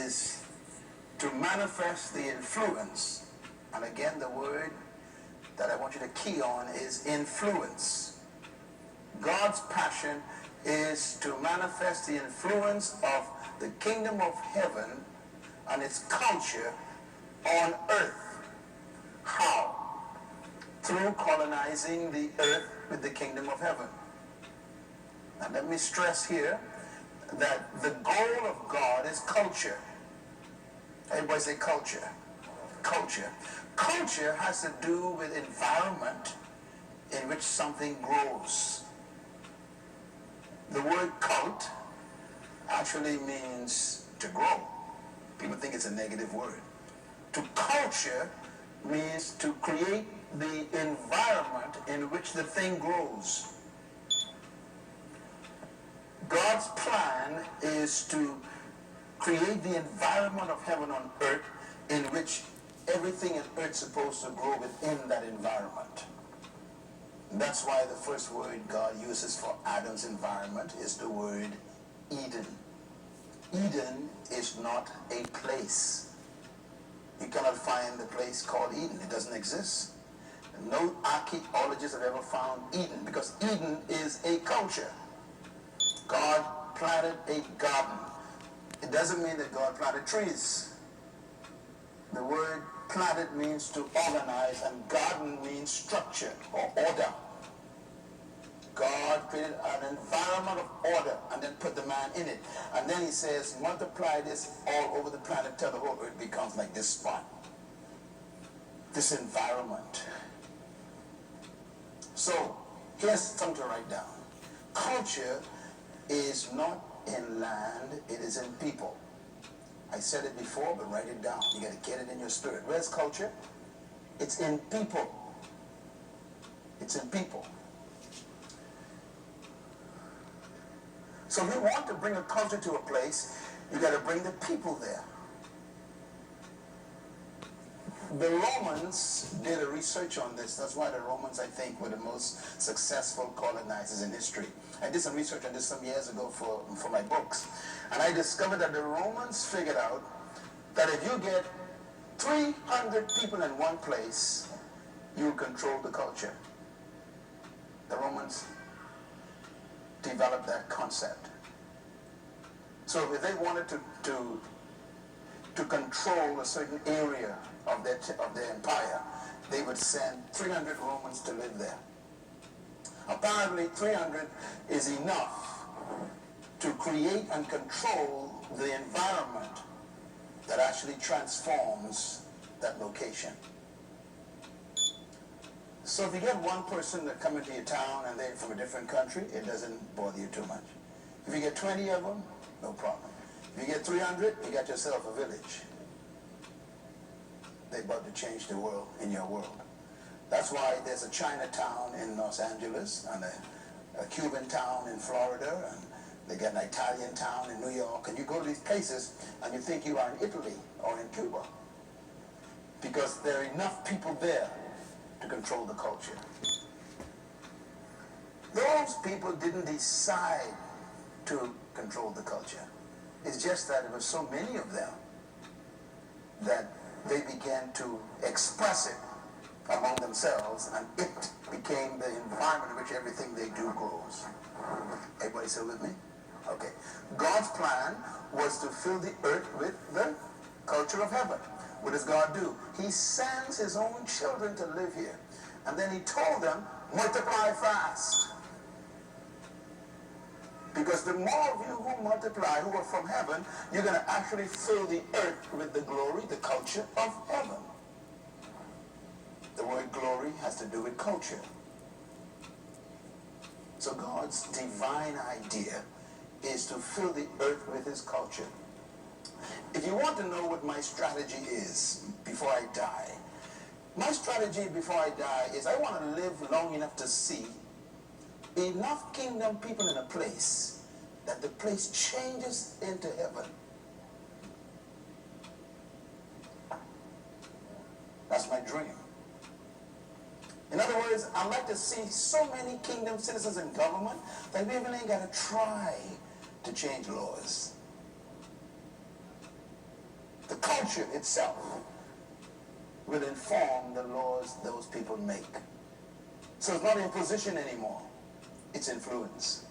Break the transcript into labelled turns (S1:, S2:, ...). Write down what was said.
S1: is to manifest the influence. And again, the word that I want you to key on is influence. God's passion is to manifest the influence of the kingdom of heaven and its culture on earth. How? Through colonizing the earth with the kingdom of heaven. Now let me stress here that the goal of God is culture. Everybody say culture. Culture. Culture has to do with environment in which something grows. The word cult actually means to grow. People think it's a negative word. To culture means to create the environment in which the thing grows. God's plan is to create the environment of heaven on earth in which everything on earth is supposed to grow within that environment. And that's why the first word God uses for Adam's environment is the word Eden. Eden is not a place. You cannot find the place called Eden. It doesn't exist. No archaeologists have ever found Eden because Eden is a culture. God planted a garden. It doesn't mean that God planted trees. The word planted means to organize, and garden means structure or order. God created an environment of order and then put the man in it. And then he says, multiply this all over the planet till the whole earth becomes like this spot. This environment. So, here's something to write down. Culture is not in land, it is in people. I said it before, but write it down. You got to get it in your spirit. Where's culture? It's in people. It's in people. So if you want to bring a culture to a place, you got to bring the people there. The Romans did a research on this. That's why the Romans, I think, were the most successful colonizers in history. I did some research on this some years ago for my books. And I discovered that the Romans figured out that if you get 300 people in one place, you control the culture. The Romans developed that concept. So if they wanted to control a certain area of their empire, they would send 300 Romans to live there. Apparently 300 is enough to create and control the environment that actually transforms that location. So if you get one person that come into your town and they're from a different country, it doesn't bother you too much. If you get 20 of them, no problem. If you get 300, you got yourself a village. They're about to change the world in your world. That's why there's a Chinatown in Los Angeles and a Cuban town in Florida, and they got an Italian town in New York. And you go to these places and you think you are in Italy or in Cuba because there are enough people there to control the culture. Those people didn't decide to control the culture. It's just that there were so many of them that they began to express it among themselves, and it became the environment in which everything they do grows. Everybody still with me? Okay. God's plan was to fill the earth with the culture of heaven. What does God do? He sends his own children to live here. And then he told them, multiply fast. Because the more of you who multiply, who are from heaven, you're going to actually fill the earth with the glory, the culture of heaven. The word glory has to do with culture. So God's divine idea is to fill the earth with his culture. If you want to know what my strategy is before I die, my strategy before I die is I want to live long enough to see enough kingdom people in a place that the place changes into heaven. That's my dream. In other words, I'd like to see so many kingdom citizens in government that we even ain't got to try to change laws. culture itself will inform the laws those people make. So it's not imposition anymore. It's influence.